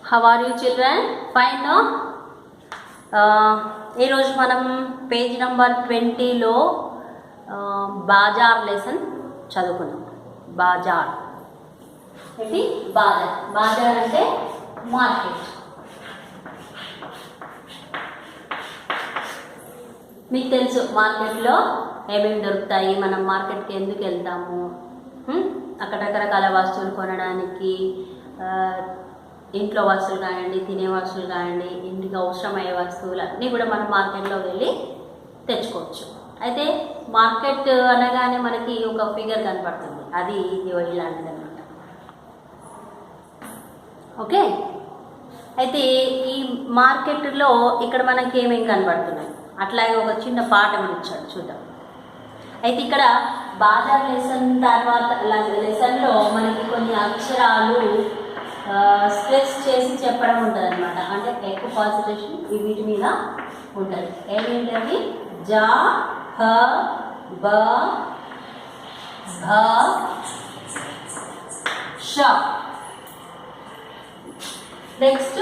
How are you children? Fine, no? ఈ రోజు మనం పేజ్ నంబర్ 20లో బాజార్ లెసన్ చదువుకున్నాం. బాజార్ ఏంటి? బాజార్. బాజార్ అంటే మార్కెట్. మీకు తెలుసు మార్కెట్లో ఏమేమి దొరుకుతాయి, మనం మార్కెట్కి ఎందుకు వెళ్తాము, అక్కడ రకరకాల వస్తువులు కొనడానికి, ఇంట్లో వస్తువులు కానివ్వండి, తినే వస్తువులు కానివ్వండి, ఇంటికి అవసరమయ్యే వస్తువులు అన్నీ కూడా మనం మార్కెట్లో వెళ్ళి తెచ్చుకోవచ్చు. అయితే మార్కెట్ అనగానే మనకి ఒక ఫిగర్ కనపడుతుంది, అది ఇలాంటిది అనమాట. ఓకే, అయితే ఈ మార్కెట్లో ఇక్కడ మనకి ఏమేమి కనపడుతున్నాయి, అట్లాగే ఒక చిన్న పాట కూడా ఇచ్చాడు, చూద్దాం. అయితే ఇక్కడ బాజార్ లెసన్ తర్వాత లెసన్లో మనకి కొన్ని అక్షరాలు స్ట్రెస్ చేసి చెప్పడం ఉంటుంది అనమాట. అంటే ఎక్కువ కాన్సన్ట్రేషన్ వీటి మీద ఉంటుంది. ఏమేంటి? జా, హ, బ, భ, ష. నెక్స్ట్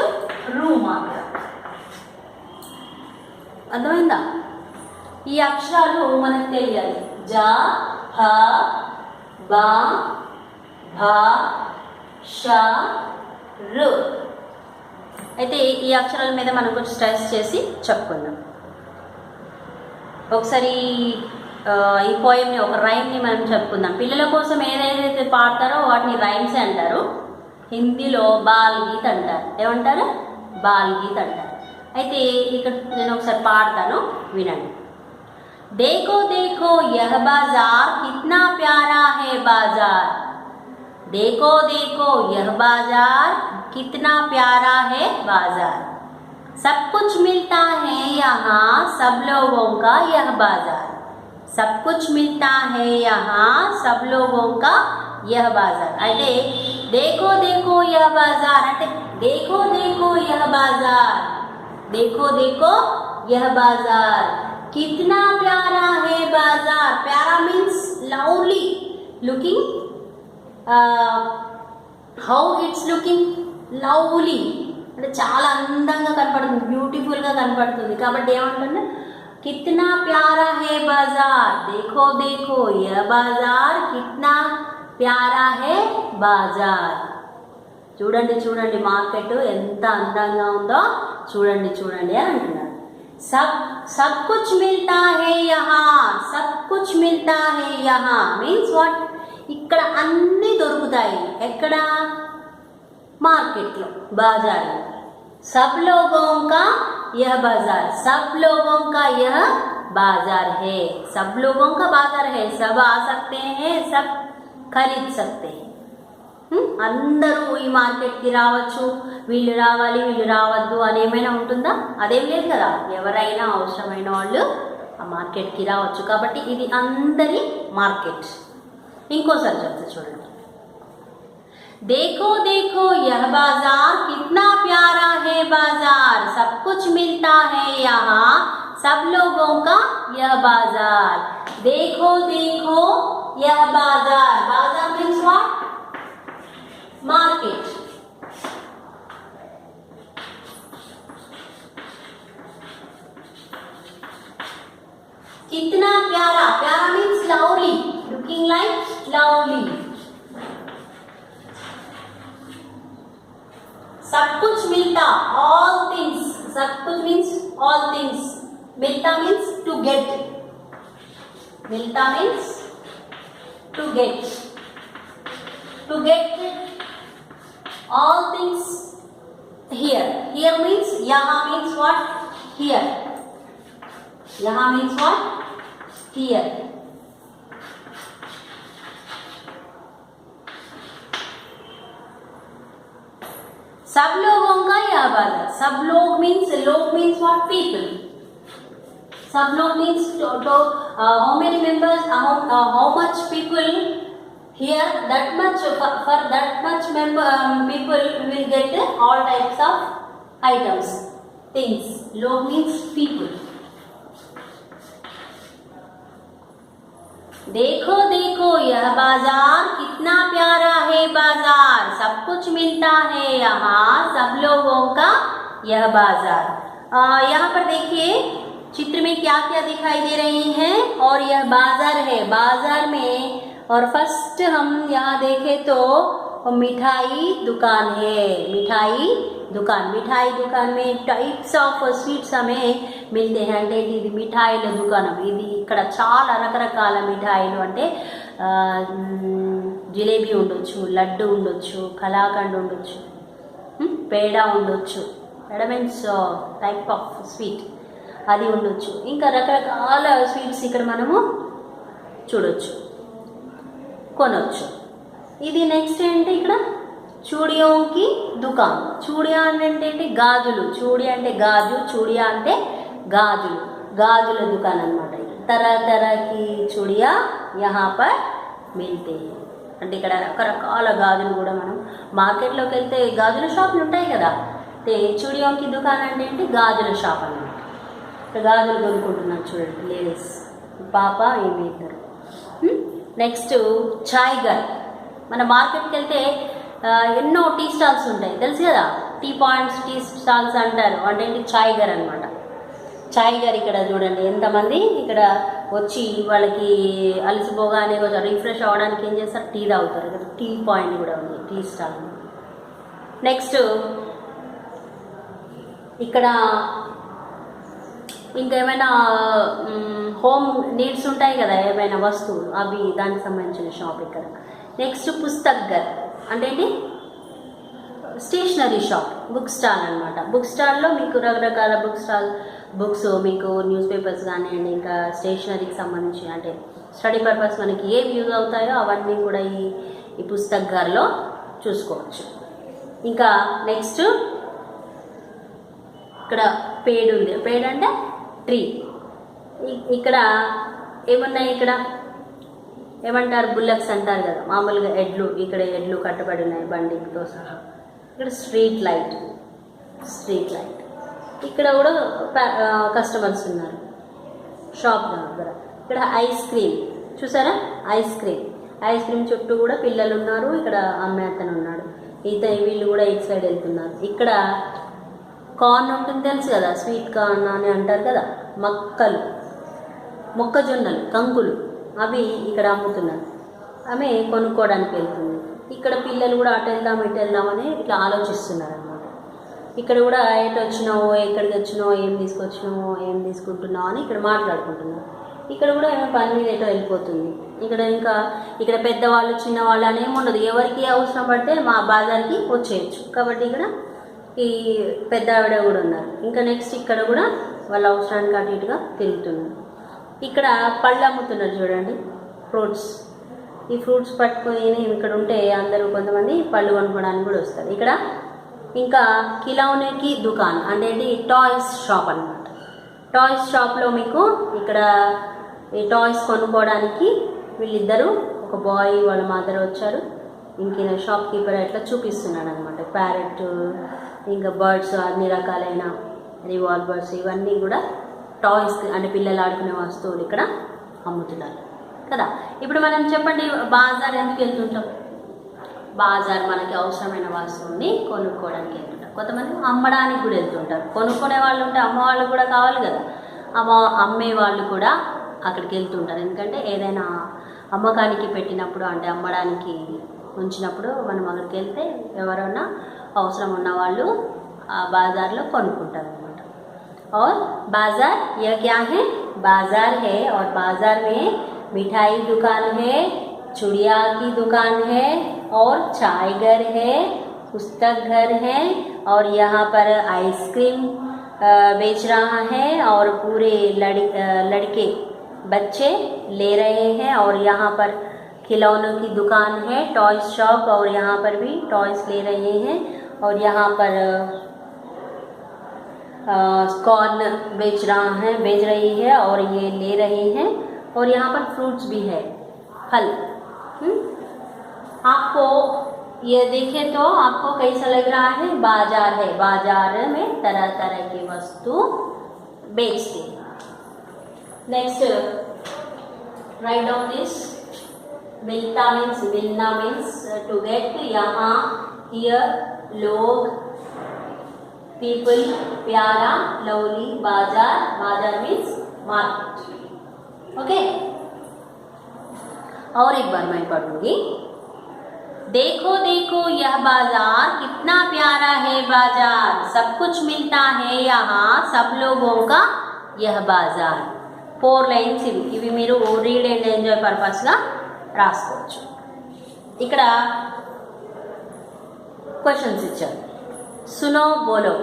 రూ మాత్రం. అర్థమైందా? ఈ అక్షరాలు మనకు తెలియాలి. జా, హ, బ, భ, ష, రు. అయితే ఈ అక్షరాల మీద మనం కొంచెం స్ట్రెస్ చేసి చెప్పుకుందాం. ఒకసారి ఈ పోయంని, ఒక రైమ్ని మనం చెప్పుకుందాం. పిల్లల కోసం ఏదైతే పాడతారో వాటిని రైమ్స్ అంటారు. హిందీలో బాల్ గీత్ అంటారు. ఏమంటారు? బాల్ గీత్ అంటారు. అయితే ఇక్కడ నేను ఒకసారి పాడతాను, వినండి. देखो देखो यह बाजार कितना प्यारा है बाजार, देखो देखो यह बाजार कितना प्यारा है बाजार, सब कुछ मिलता है यहाँ सब लोगों का यह बाजार, सब कुछ मिलता है यहाँ सब लोगों का यह बाजार. అయితే देखो देखो यह बाजार అంటే देखो देखो यह बाजार, देखो देखो यह बाजार कितना प्यारा है बाजार. प्यारा means lovely, looking, how it's looking lovely అంటే చాలా అందంగా కనపడుతుంది, బ్యూటిఫుల్గా కనపడుతుంది. కాబట్టి ఏమంటుంది? कितना प्यारा है बाजार, देखो देखो यह बाजार कितना प्यारा है बाजार. చూడండి చూడండి మార్కెట్ ఎంత అందంగా ఉందో చూడండి చూడండి అని అంటున్నారు. सब कुछ मिलता है यहाँ, सब कुछ मिलता है यहाँ మీన్స్ వాట్? ఇక్కడ అన్నీ దొరుకుతాయి. ఎక్కడ? మార్కెట్లో, బాజార్లో. सब लोगों का यह बाजार, सब लोगों का यह बाजार है, सब लोगों का बाजार है. सब आ सकते हैं, सब खरीद सकते हैं. అందరూ ఈ మార్కెట్కి రావచ్చు, వీళ్ళు రావాలి వీళ్ళు రావద్దు అని ఏమైనా ఉంటుందా? అదేం లేదు కదా. ఎవరైనా అవసరమైన వాళ్ళు ఆ మార్కెట్కి రావచ్చు. కాబట్టి ఇది అందరి మార్కెట్. ఇంకోసారి చెప్తా చూడండి. देखो देखो यह बाजार कितना प्यारा है बाजार, सब कुछ मिलता है यहाँ सब लोगों का यह बाजार. देखो देखो यह बाजार, बाजार means what? Market. कितना प्यारा, प्यारा means lovely, looking like lovely. सब कुछ मिलता, all things. सब कुछ means all things. मिलता means to get. मिलता means to get. To get all things here. Here means यहाँ means what? Here. यहाँ means what? Here. सब लोगों का यह बाजार. सब लोग means what? People. सब लोग means how many members, how much people here, that much for that much people will get all types of items, things. Log means people. देखो देखो यह बाजार कितना प्यारा है बाजार, सब कुछ मिलता है यहाँ सब लोग यह बाजार। यहाँ पर देखिए चित्र में क्या क्या दिखाई दे रही हैं और यह बाजार है। बाजार में और फर्स्ट हम यहाँ देखें तो मिठाई दुकान है। मिठाई दुकान में టైప్స్ ఆఫ్ స్వీట్స్ हमें మిల్తే हैं అంటే ఇది మిఠాయిల దుకాణం। ఇది ఇక్కడ చాలా రకరకాల మిఠాయిలు అంటే జిలేబీ ఉండొచ్చు, లడ్డు ఉండొచ్చు, కలాకండ్ ఉండొచ్చు, పేడ ఉండొచ్చు, పేడ మీన్స్ టైప్ ఆఫ్ స్వీట్ అది ఉండొచ్చు, ఇంకా రకరకాల స్వీట్స్ ఇక్కడ మనము చూడొచ్చు, కొనొచ్చు। ఇది నెక్స్ట్ ఏంటి ఇక్కడ చూడియోకి దుకాన్। చూడియా అంటే గాజులు, చూడి అంటే గాజు, చూడియా అంటే గాజులు, గాజుల దుకాణం అన్నమాట। तरह तरह की चूड़ियाँ यहाँ पर मिलते हैं అంటే ఇక్కడ రకరకాల గాజులు కూడా మనం మార్కెట్లోకి వెళ్తే గాజుల షాపులు ఉంటాయి కదా, చూడియోకి దుకాణం అంటే ఏంటి గాజుల షాప్ అన్నమాట। ఇక్కడ గాజులు కొనుక్కుంటున్నారు చూడండి లేడీస్, పాప ఏమి ఇద్దరు। నెక్స్ట్ చాయ్ గర్। మన మార్కెట్కి వెళ్తే ఎన్నో టీ స్టాల్స్ ఉంటాయి తెలుసు కదా, టీ పాయింట్స్, టీ స్టాల్స్ అంటారు, అంటే ఏంటి చాయ్ గర్ అనమాట। చాయ్ గారు ఇక్కడ చూడండి ఎంతమంది ఇక్కడ వచ్చి వాళ్ళకి అలసిపోగానే కొంచెం రిఫ్రెష్ అవ్వడానికి ఏం చేస్తారు, టీ తాగుతారు। ఇక్కడ టీ పాయింట్ కూడా ఉంది, టీ స్టాల్। నెక్స్ట్ ఇక్కడ ఇంకేమైనా హోమ్ నీడ్స్ ఉంటాయి కదా, ఏమైనా వస్తువులు అవి దానికి సంబంధించిన షాప్ ఇక్కడ। నెక్స్ట్ పుస్తక్ గర్ అంటే ఏంటి స్టేషనరీ షాప్, బుక్ స్టాల్ అనమాట। బుక్ స్టాల్లో మీకు రకరకాల బుక్స్ మీకు న్యూస్ పేపర్స్ కానివ్వండి, ఇంకా స్టేషనరీకి సంబంధించి అంటే స్టడీ పర్పస్ మనకి ఏవి యూజ్ అవుతాయో అవన్నీ కూడా ఈ పుస్తక్ గర్లో చూసుకోవచ్చు। ఇంకా నెక్స్ట్ ఇక్కడ పేడ్ ఉంది, పేడ్ అంటే ట్రీ। ఇక్కడ ఏమున్నాయి, ఇక్కడ ఏమంటారు బుల్లక్స్ అంటారు కదా, మామూలుగా ఎడ్లు, ఇక్కడ ఎడ్లు కట్టబడి ఉన్నాయి బండితో సహా। ఇక్కడ స్ట్రీట్ లైట్, ఇక్కడ కూడా కస్టమర్స్ ఉన్నారు షాప్ దగ్గర। ఇక్కడ ఐస్ క్రీమ్ చూసారా, ఐస్ క్రీమ్ చుట్టూ కూడా పిల్లలు ఉన్నారు, ఇక్కడ అమ్మే అతను ఉన్నాడు, వీళ్ళు కూడా ఇటు సైడ్ వెళ్తున్నారు। ఇక్కడ కార్న్ ఉంటుంది తెలుసు కదా, స్వీట్ కార్న్ అని అంటారు కదా, మొక్కజొన్నలు, కంకులు అవి ఇక్కడ అమ్ముతున్నారు, ఆమె కొనుక్కోవడానికి వెళ్తుంది। ఇక్కడ పిల్లలు కూడా అటు వెళ్దాం ఇటు వెళ్దామని ఇట్లా ఆలోచిస్తున్నారు అనమాట। ఇక్కడ కూడా ఎటు వచ్చినావో, ఎక్కడికి వచ్చినావో, ఏం తీసుకొచ్చినావో, ఏం తీసుకుంటున్నావు అని ఇక్కడ మాట్లాడుకుంటున్నారు। ఇక్కడ కూడా ఏమో పని మీద ఎటో వెళ్ళిపోతుంది। ఇక్కడ పెద్దవాళ్ళు చిన్నవాళ్ళు అనేమి ఉండదు, ఎవరికి అవసరం పడితే మా బాజార్కి వచ్చేయచ్చు కాబట్టి ఇక్కడ ఈ పెద్ద ఆవిడ కూడా ఉన్నారు। ఇంకా నెక్స్ట్ ఇక్కడ కూడా వాళ్ళ అవసరానికి అటు ఇటుగా తిరుగుతున్నారు। ఇక్కడ పళ్ళు అమ్ముతున్నారు చూడండి, ఫ్రూట్స్। ఈ ఫ్రూట్స్ పట్టుకొని ఇక్కడ ఉంటే అందరూ కొంతమంది పళ్ళు కొనుక్కోవడానికి కూడా వస్తారు। ఇక్కడ ఇంకా కిలౌనేకి దుకాన్ అంటే ఏంటి టాయ్స్ షాప్ అన్నమాట। టాయ్స్ షాప్లో మీకు ఇక్కడ ఈ టాయ్స్ కొనుక్కోవడానికి వీళ్ళిద్దరూ, ఒక బాయ్ వాళ్ళ మదర్ వచ్చారు, ఇంక షాప్ కీపర్ అట్లా చూపిస్తున్నాడు అనమాట। ప్యారెట్, ఇంకా బర్డ్స్, అన్ని రకాలైన రివాల్వర్స్, ఇవన్నీ కూడా టాయ్స్ అంటే పిల్లలు ఆడుకునే వస్తువులు ఇక్కడ అమ్ముతున్నారు కదా। ఇప్పుడు మనం చెప్పండి బాజార్ ఎందుకు వెళ్తుంటాం? బాజార్ మనకి అవసరమైన వస్తువుని కొనుక్కోవడానికి వెళ్తుంటారు, కొంతమంది అమ్మడానికి కూడా వెళ్తుంటారు। కొనుక్కునే వాళ్ళు ఉంటే అమ్మ వాళ్ళు కూడా కావాలి కదా, అమ్మే వాళ్ళు కూడా అక్కడికి వెళ్తుంటారు। ఎందుకంటే ఏదైనా అమ్మకానికి పెట్టినప్పుడు అంటే అమ్మడానికి ఉంచినప్పుడు మనం అక్కడికి వెళ్తే ఎవరైనా అవసరం ఉన్న వాళ్ళు ఆ బాజార్లో కొనుక్కుంటారు అనమాట। और बाज़ार यह क्या है, बाज़ार है और बाज़ार में मिठाई दुकान है, चूड़िया की दुकान है और चाय घर है, पुस्तक घर है और यहाँ पर आइसक्रीम बेच रहा है और पूरे लड़के बच्चे ले रहे हैं और यहाँ पर खिलौनों की दुकान है, टॉय शॉप और यहाँ पर भी टॉयस ले रहे हैं और यहाँ पर कॉर्न बेच रही है और ये ले रहे हैं और यहाँ पर फ्रूट्स भी है, फल। आपको ये देखे तो आपको कैसा लग रहा है, बाजार है, बाजार में तरह तरह की वस्तु बेचते हैं। नेक्स्ट राइट डाउन दिस, मिलना मीन्स टू गेट। यहाँ हियर लोग पीपल, प्यारा, लवली, बाजार, बाजार मीन्स मार्केट। ओके, और एक बार मैं पढ़ूंगी। देखो देखो यह बाजार कितना प्यारा है बाजार, सब कुछ मिलता है यहाँ सब लोगों का यह बाजार। 4 లైన్స్ ఇవి మీరు రీడ్ అండ్ ఎంజాయ్ పర్పస్గా రాసుకోవచ్చు। ఇక్కడ क्वेश्चंस ఇచ్చారు। सुनो बोलो,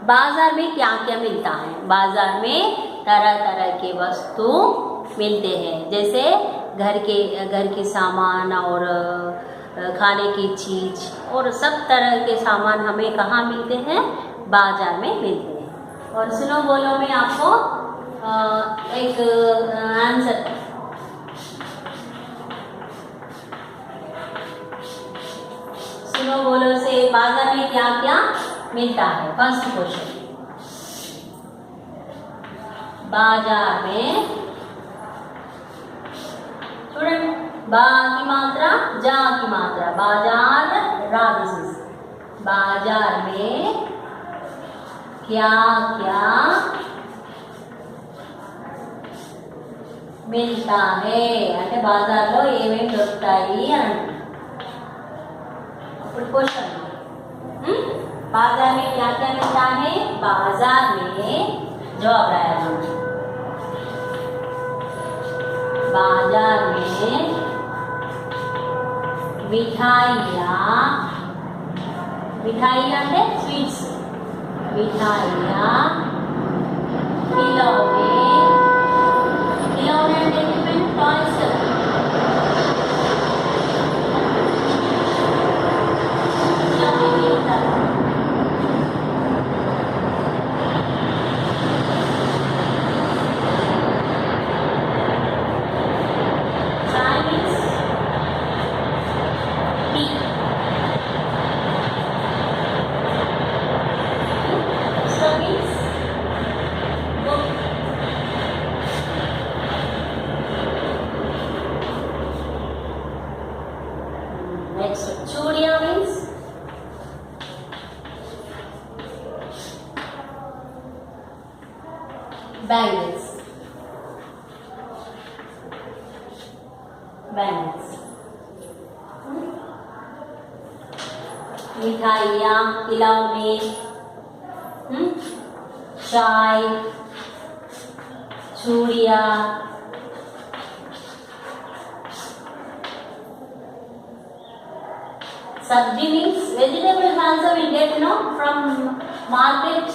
बाजार में क्या क्या मिलता है? बाजार में तरह तरह के वस्तु मिलते हैं, जैसे घर के सामान और खाने की चीज और सब तरह के सामान हमें कहाँ मिलते हैं? बाजार में मिलते हैं। और सुनो बोलो में आपको एक आंसर, सुनो बोलो से बाजार में क्या क्या मिलता है? फर्स्ट क्वेश्चन, बाजार में చూడండి, बा की मात्रा, जा की मात्रा, बाजार राजस, बाजार में क्या क्या मिलता है అంటే బాజార్లో ఏమేమి దొరుకుతాయి అని అప్పుడు క్వశ్చన్, बाजार में क्या क्या मिलता है? बाजार में जवाब आया, बाजार में मिठाइयाँ, मिठाइयाँ అంటే स्वीट्स, मिठाइयाँ, खिलौने, खिलौने అంటే डिफरेंट टॉयज, खिलौने मिलता है। Next, चूड़ियाँ means bangles, bangles, मिठाइयाँ, खिलौने, चाय, चूड़ियाँ, सब्जी means vegetables also will get from market,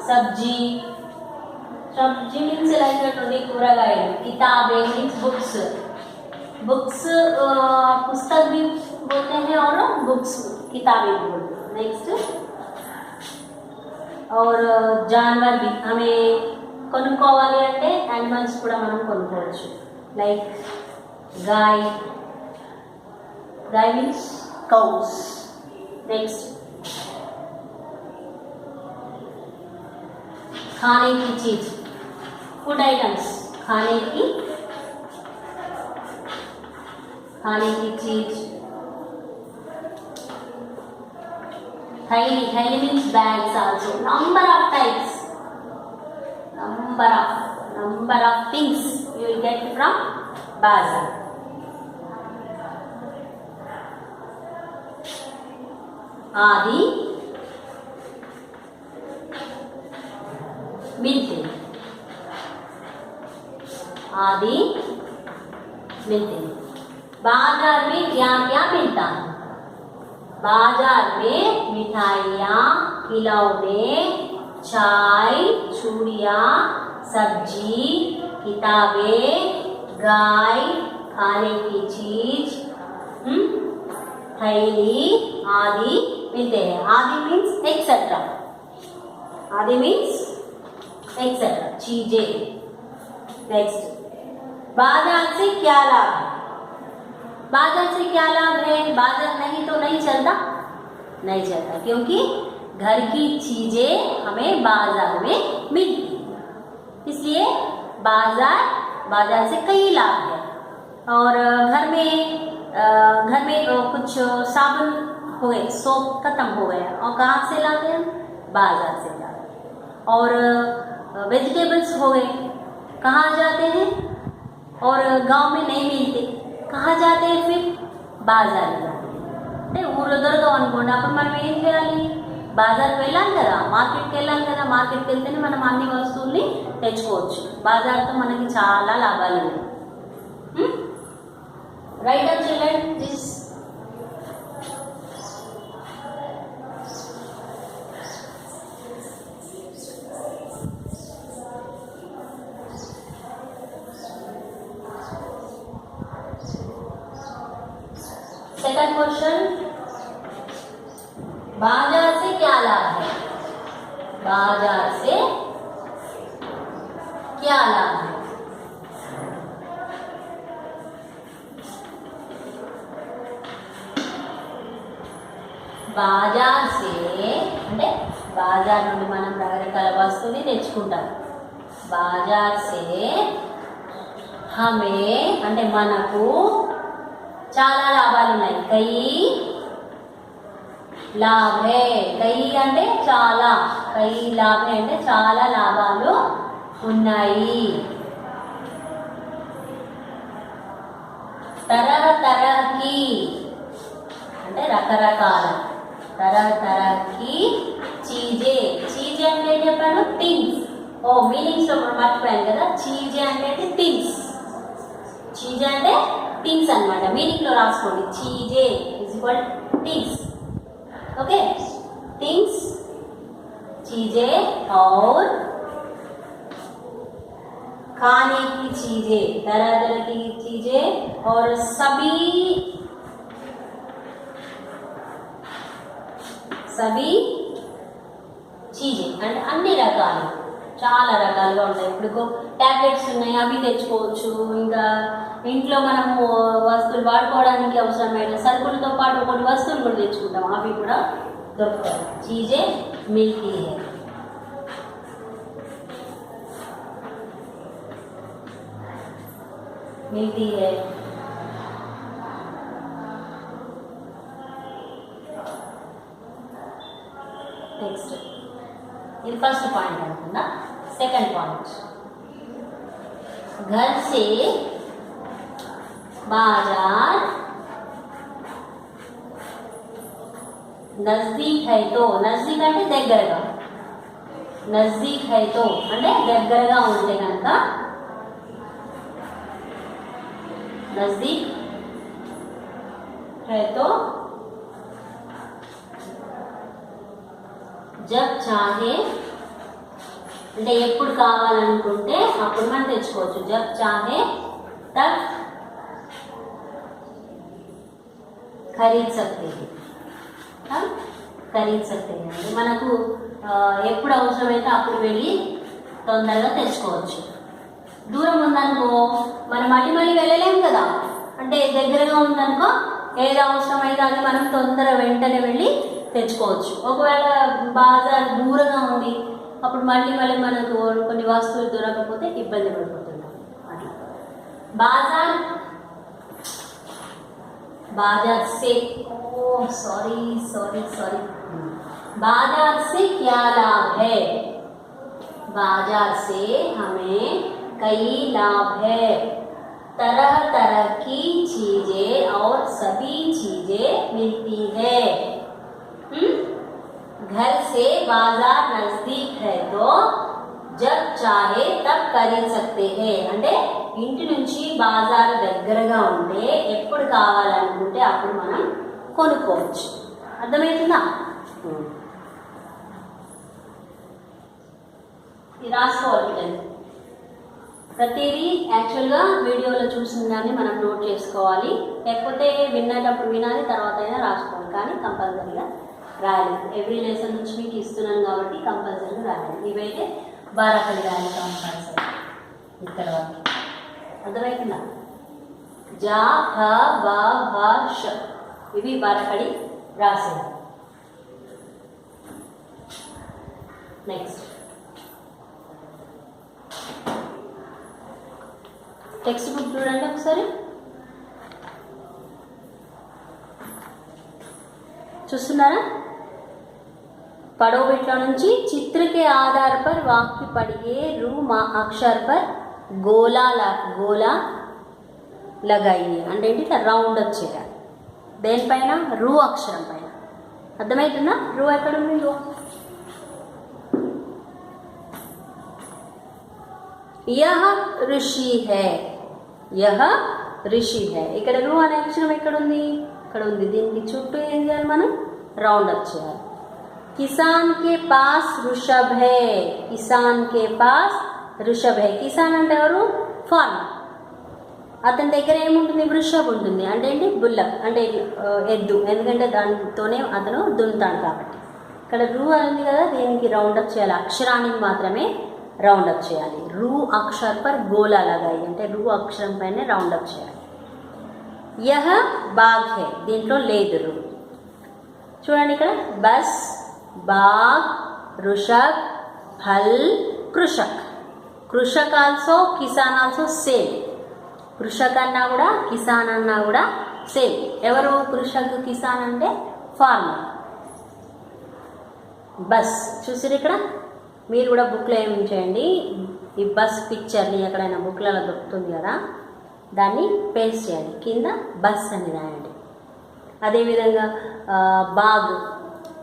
सब्जी, सब्जी means like కూరగాయలు, किताबें means books, books पुस्तक भी बोलते हैं और books किताबें भी बोलते हैं। नेक्स्ट, और जानवर भी हमें కొనుక్కోవాలి అంటే యానిమల్స్ కూడా మనం కొనుక్కోవచ్చు, లైక్ गाय, गाय means cows। नेक्स्ट, खाने की चीज, फूड आइटम्स, खाने की चीज, थैली, थैली means bags also, number of types, number of things you will get from bazaar। आदि मिलते, आदि मिलते हैं। बाजार में क्या क्या मिलता है? बाजार में मिठाइयाँ, खिलौने, चाय, चूड़ियाँ, सब्जी, किताबें, गाय, खाने की चीज, थैली आदि मिलते हैं। आदि मीन्स एक्सेट्रा, आदि मीन्स एक्सेट्रा चीजें। नेक्स्ट, बाजार से क्या लाभ है? बाजार से क्या लाभ है? बाजार नहीं तो नहीं चलता, नहीं चलता, क्योंकि घर की चीजें हमें बाजार में मिलती, इसलिए बाजार से कई लाभ है। और घर में घर में कुछ साबुन हो गए, सोप खत्म हो गया, और कहाँ से लाते हैं? बाजार से लाते हैं। और वेजिटेबल्स हो गए, कहाँ जाते हैं? और गांव में नहीं मिलते, कहाँ जाते हैं फिर? बाजार जाते हैं. అంటే ఊళ్ళో దొరకవు అనుకోండి, అప్పుడు మనం ఏం చేయాలి? బాజార్కి వెళ్ళాలి కదా, మార్కెట్కి వెళ్ళాలి కదా. మార్కెట్కి వెళ్తేనే మనం అన్ని వస్తువుల్ని తెచ్చుకోవచ్చు. బాజార్తో మనకి చాలా లాభాలు ఉన్నాయి. Right on children this. Second question, बाजार से क्या लाभ है? बाजार से क्या लाभ है? బాజార్ సే అంటే బాజార్ నుండి మనం రకరకాల వస్తువుని తెచ్చుకుంటాం. బాజార్ సే హమే అంటే మనకు చాలా లాభాలు ఉన్నాయి. కై లాభ్ హై, కై అంటే చాలా, కై లాభ్ హై అంటే చాలా లాభాలు ఉన్నాయి. తరహ తరహకి అంటే రకరకాల, తరహ తరహకి చీజే, చీజే అంటే ఏం చెప్పాను? థింగ్స్. ఓ మీనింగ్స్ లో మర్చిపోయాను కదా. చీజే అంటే థింగ్స్, చీజే అంటే థింగ్స్ అనమాట. మీనింగ్ లో రాసుకోండి. చీజే is equal things. Okay, things, चीजें और खाने की चीजें, तरह तरह की चीजें और सभी చీజే అంటే అన్ని రకాలు, చాలా రకాలుగా ఉంటాయి. ఇప్పుడు టాబ్లెట్స్ ఉన్నాయి, అవి తెచ్చుకోవచ్చు. ఇంకా ఇంట్లో మనము వస్తువులు వాడుకోవడానికి అవసరమైన సరుకులతో పాటు కొన్ని వస్తువులు కూడా తెచ్చుకుంటాం, అవి కూడా దొరుకుతాయి. చీజే మిల్తీ హై. మిల్తీ హై. నెక్స్ట్, ఇది ఫస్ట్ పాయింట్ అనుకుందా. సెకండ్ పాయింట్, घर से बाजार नजदीक है तो, नजदीक అంటే దగ్గరగా, నజదీక్ है तो అంటే దగ్గరగా ఉంటే కనుక, నజదీక్ है तो जब चाहे అంటే ఎప్పుడు కావాలనుకుంటే అప్పుడు మనం తెచ్చుకోవచ్చు. జబ్ చాహే తబ్ ఖరీద్ సక్తే హై, ఖరీద్ సక్తే హై అంటే మనకు ఎప్పుడు అవసరమైతే అప్పుడు వెళ్ళి తొందరగా తెచ్చుకోవచ్చు. దూరం ఉందనుకో మనం మళ్ళీ వెళ్ళలేము కదా. అంటే దగ్గరగా ఉందనుకో ఏది అవసరమైతే అది మనం వెంటనే వెళ్ళి తెచ్చుకోవచ్చు. ఒకవేళ బాజార్ దూరంగా ఉంది, అప్పుడు మళ్ళీ మనకు కొన్ని వస్తువులు దొరకకపోతే ఇబ్బంది పడిపోతున్నాం. అట్లా బాజార్, బాజార్ సే, ఓ సారీ बाजार से क्या लाभ है? बाजार से हमें कई लाभ है. तरह तरह की चीजें और सभी चीजें मिलती है. घर से बाजार नजदीक है तो जब चाहे तब खरीद सकते हैं అంటే ఇంటి నుంచి బాజార్ దగ్గరగా ఉంటే ఎప్పుడు కావాలనుకుంటే అప్పుడు మనం కొనుక్కోవచ్చు. అర్థమవుతుందా? ఇది రాసుకోవాలి. ప్రతిదీ యాక్చువల్గా వీడియోలో చూసిన దాన్ని మనం నోట్ చేసుకోవాలి. లేకపోతే వినేటప్పుడు వినాలి, తర్వాత అయినా రాసుకోవాలి. కానీ కంపల్సరీగా రాయాలి. ఎవ్రీ లెసన్ నుంచి మీకు ఇస్తున్నాను కాబట్టి కంపల్సరీగా రాయాలి. ఇవైతే బారాకడి రాయాలి కంపల్సరీ. ఇక్కడ వరకు అర్థమవుతుందా? జా హ బ భ ష ఇవి బారాకడి రాసేయాలి. నెక్స్ట్ టెక్స్ట్ బుక్ చూడండి ఒకసారి. చూస్తున్నారా? पढ़ो बिटलो नुंची चित्र के आधार पर वाक्य पढ़िए रू अक्षर पर गोला लगाइए అంటే ఇట్లా రౌండ్ వచ్చేయాలి దేనిపైన రు అక్షరం పైన అర్థమవుతుందా రు ఎక్కడ ఉంది రు यह ऋषि है यह ऋषि है ఇక్కడ రు అనే అక్షరం ఎక్కడ ఉంది ఇక్కడ ఉంది దీనికి చుట్టూ ఏం చేయాలి మనం రౌండ్ వచ్చేయాలి किसान के पास ऋषभ है किसान के पास ऋषभ है किसान అంటే ఎవరు ఫార్మర్ అతని దగ్గర ఏముంటుంది వృషభ్ ఉంటుంది అంటే ఏంటి బుల్లక్ అంటే ఎద్దు ఎందుకంటే దానితోనే అతను దున్నుతాడు కాబట్టి ఇక్కడ రు అనేది కదా దీనికి రౌండ్ అప్ చేయాలి అక్షరానికి మాత్రమే రౌండ్ అప్ చేయాలి రు అక్షర్ పర్ గోలా లగాయి అంటే రు అక్షరం పైన రౌండ్ అప్ చేయాలి యహ బాగ్ హై దీంట్లో లేదు రు చూడండి ఇక్కడ బస్ बाग ऋषभ हल कृषक कृषक आल्सो किसान आल्सो सेम कृषक अन्ना కూడా కిసాన్ అన్నా కూడా సేమ్ ఎవరు కృషక్ కిసాన్ అంటే ఫార్మర్ బస్ చూసిరు ఇక్కడ మీరు కూడా బుక్లో ఏం చేయండి ఈ బస్ పిక్చర్ని ఎక్కడైనా బుక్లలో దొరుకుతుంది కదా దాన్ని పేస్ట్ చేయండి కింద బస్ అని రాయండి అదేవిధంగా బాగ్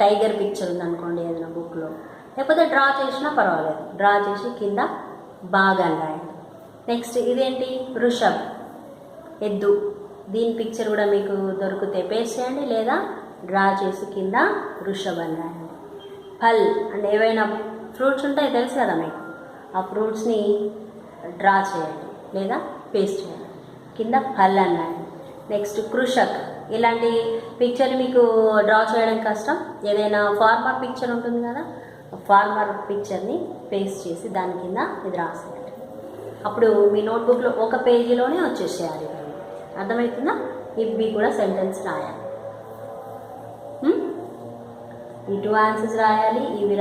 టైగర్ పిక్చర్ ఉందనుకోండి ఏదైనా బుక్లో లేకపోతే డ్రా చేసినా పర్వాలేదు డ్రా చేసి కింద బాగా రాయండి నెక్స్ట్ ఇదేంటి ఋషభ్ ఎద్దు దీని పిక్చర్ కూడా మీకు దొరికితే పేస్ట్ చేయండి లేదా డ్రా చేసి కింద ఋషభ్ అని రాయండి ఫల్ అంటే ఏవైనా ఫ్రూట్స్ ఉంటాయి తెలుసు కదా మీకు ఆ ఫ్రూట్స్ని డ్రా చేయండి లేదా పేస్ట్ చేయండి కింద ఫల్ అని రాయండి నెక్స్ట్ కృషక్ ఇలాంటి పిక్చర్ మీకు డ్రా చేయడం కష్టం ఏదైనా ఫార్మర్ పిక్చర్ ఉంటుంది కదా ఫార్మర్ పిక్చర్ని పేస్ట్ చేసి దాని కింద ఇది రాసేయండి అప్పుడు మీ నోట్బుక్లో ఒక పేజీలోనే వచ్చేసేయాలి అర్థమవుతుందా ఇవి కూడా సెంటెన్స్ రాయాలి ఈ 2 ఆన్సర్స్ రాయాలి ఇవి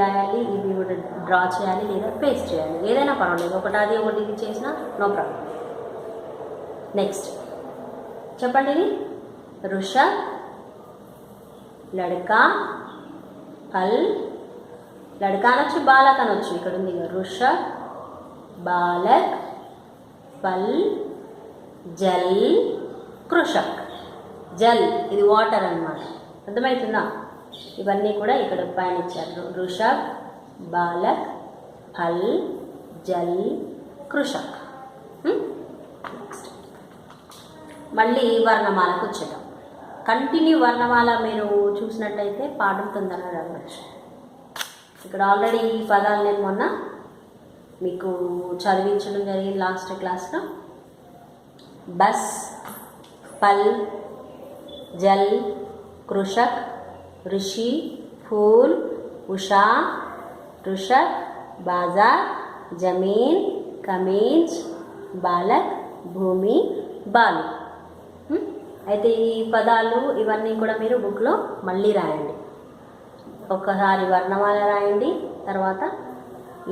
కూడా డ్రా చేయాలి లేదా పేస్ట్ చేయాలి ఏదైనా పర్వాలేదు ఒకటి అది ఒకటి ఇది చేసినా నో ప్రాబ్లం నెక్స్ట్ చెప్పండి ఇది ऋषभ लड़का फल लड़का అనొచ్చు బాలక్ అనొచ్చు ఇక్కడ ఉంది ऋषभ బాలక్ ఫల్ జల్ కృషక్ జల్ ఇది వాటర్ అన్నమాట అర్థమవుతుందా ఇవన్నీ కూడా ఇక్కడ పైన ఇచ్చారు ऋषभ బాలక్ ఫల్ జల్ కృషక్ మళ్ళీ వర్ణమాలకు వచ్చేద్దాం కంటిన్యూ వర్ణమాల మీరు చూసినట్టయితే పాఠం తొందరగా చదవచ్చు ఇక్కడ ఆల్రెడీ ఈ పదాలు నేను మొన్న మీకు చదివించడం జరిగింది లాస్ట్ క్లాస్లో బస్ పల్ జల్ కృషక్ ऋषि फूल उषा ऋषभ बाजार जमीन कमीज बालक भूमि बालू అయితే ఈ పదాలు ఇవన్నీ కూడా మీరు బుక్లో మళ్ళీ రాయండి ఒక్కసారి వర్ణమాల రాయండి తర్వాత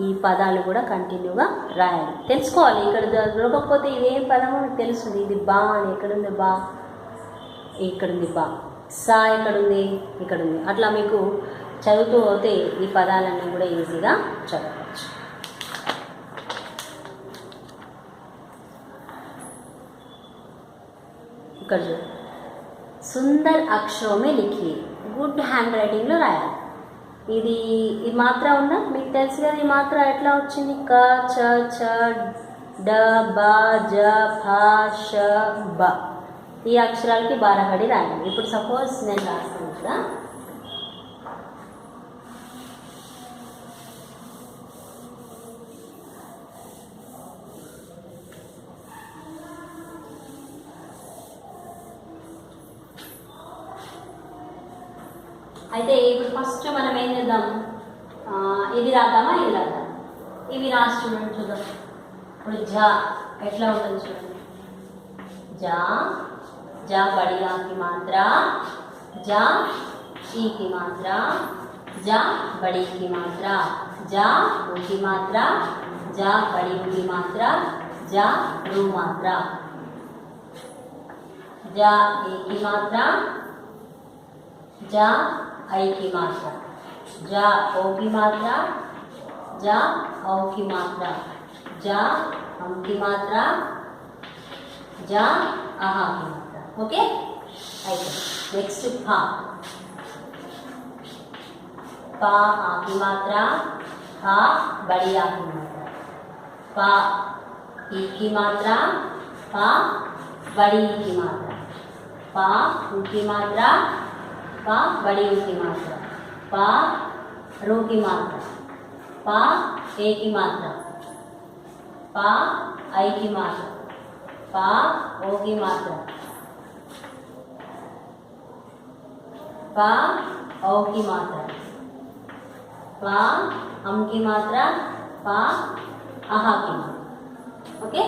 ఈ పదాలు కూడా కంటిన్యూగా రాయాలి తెలుసుకోవాలి ఇక్కడ దొరకకపోతే ఇదేం పదమో మీకు తెలుస్తుంది ఇది బా అని ఎక్కడుంది బా ఇక్కడుంది బా సా ఎక్కడుంది ఇక్కడుంది అట్లా మీకు చదువుతూ పోతే ఈ పదాలన్నీ కూడా ఈజీగా చదవచ్చు ఇక్కడ సుందర్ అక్షరమే లిఖి గుడ్ హ్యాండ్ రైటింగ్లో రాయాలి ఇది మాత్ర ఉందా మీకు తెలుసు కదా ఈ మాత్ర ఎట్లా వచ్చింది క చ చ డ బ జ ఫ ష బ ఈ అక్షరాలకి బారహడి రాయాలి ఇప్పుడు సపోజ్ నేను రాస్తాను కదా అయితే ఇప్పుడు ఫస్ట్ మనం ఏం చేద్దాం ఇది రాద్దామా ఇది రాద్దాం ఇవి రాసి చూడండి చూద్దాం ఇప్పుడు జా ఎట్లా ఉంటుంది చూడండి जा जा बढ़िया की मात्रा जा ई की मात्रा जा बड़ी की मात्रा जा ऊ की मात्रा जा बड़ी की मात्रा जा रू मात्रा जा ए की मात्रा जा ऐ की मात्रा, जा ओ की मात्रा, जा औ की मात्रा, जा हम की मात्रा, जा आहा की मात्रा. ओके అయితే నెక్స్ట్ పా, पा आ की मात्रा, पा बड़ी आ की मात्रा, पा ई की मात्रा, पा बड़ी ई की मात्रा, पा ऊ की मात्रा, पा बड़ी ऊ की मात्रा, पा रू की मात्रा, पा ए की मात्रा, पा आई की मात्रा, पा ओ की मात्रा, पा औ की मात्रा, पा हम की मात्रा, पा आहा की मात्रा. ओके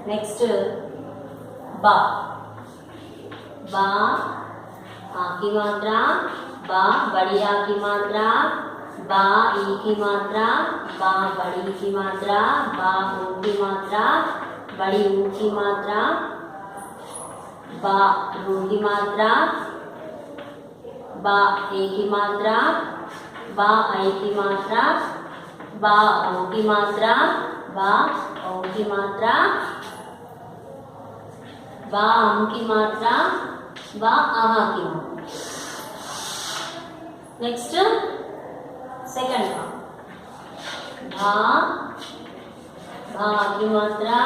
नेक्स्ट बा, बा आ की मात्रा, बा बड़ी आ की मात्रा, बा ई की मात्रा, बा बड़ी की मात्रा, बा ऊ की मात्रा, बड़ी ऊ की मात्रा, बा रू की मात्रा, बा ए की मात्रा, बा आई की मात्रा, बा ओ की मात्रा, बा ओ की मात्रा, बा हम की मात्रा, बा आहा की मात्रा. नेक्स्ट सेकंड भा, भा की मात्रा,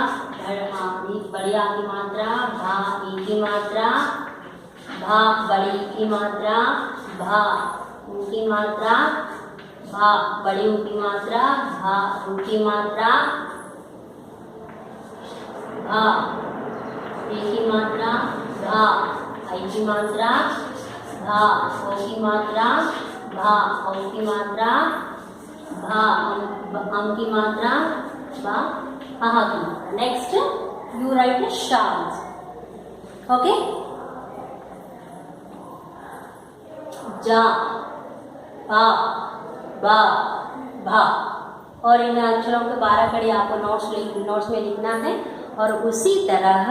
बढ़िया की मात्रा, भा ई की मात्रा, भा बड़ी की मात्रा, भा ऊ की मात्रा, भा बड़ी ऊ की मात्रा, भा रू की मात्रा, भा ए की मात्रा, भा आई की मात्रा, भा ओ की मात्रा, भा औ की मात्रा, भा हम की मात्रा, भा आहा की मात्रा. Next you write the shorts. Okay जा, पा, बा, भा और इन अक्षरों के 12 कड़ी आपको नोट्स में लिखना है. और उसी तरह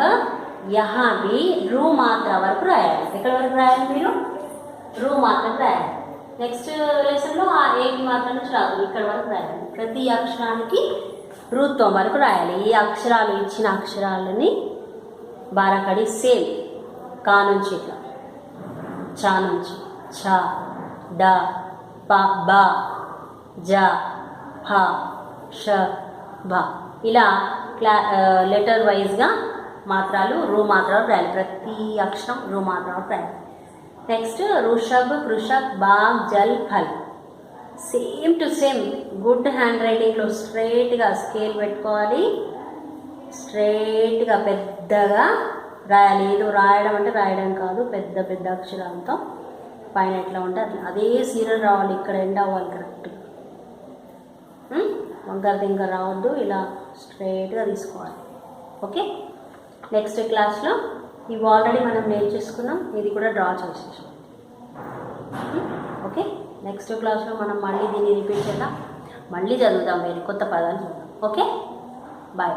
यहाँ भी रू मात्रा వరకు రాయాలి. ఎక్కడ వరకు రాయాలి మీరు? రూ మాత్రం రాయాలి. నెక్స్ట్ లెసన్లో ఆ ఏకి మాత్రం నుంచి రాదు, ఇక్కడ వరకు రాయాలి. ప్రతి అక్షరానికి రూత్వం వరకు రాయాలి. ఈ అక్షరాలు ఇచ్చిన అక్షరాలని 12 కడి సేమ్. కా నుంచి ఇట్లా, చా నుంచి ఛ, డ, ప, బ, జ, ఫ, ష, భ ఇలా లెటర్ వైజ్గా మాత్రాలు రూ మాత్రాలు రాయాలి. ప్రతి అక్షరం రూ మాత్రాలు రాయాలి. నెక్స్ట్ రుషభ్, కృషక్, బాగ్, జల్, ఫల్ same to same good hand రైటింగ్లో స్ట్రైట్గా స్కేల్ పెట్టుకోవాలి. స్ట్రైట్గా పెద్దగా రాయాలి. ఏదో రాయడం అంటే రాయడం కాదు, పెద్ద పెద్ద అక్షరాలతో పైన ఎట్లా ఉంటే అట్లా అదే సీరియల్ రావాలి. ఇక్కడ ఎండ్ అవ్వాలి కరెక్ట్. వంకర దింకర రావద్దు, ఇలా స్ట్రైట్గా తీసుకోవాలి. ఓకే నెక్స్ట్ క్లాస్లో ఇవి ఆల్రెడీ మనం నేర్చేసుకున్నాం, ఇది కూడా డ్రా చేసేసాం. ఓకే నెక్స్ట్ క్లాస్లో మనం మళ్ళీ దీన్ని రిపీట్ చేద్దాం, మళ్ళీ చదువుదాం, వేరే కొత్త పదాలు చూద్దాం. Okay bye.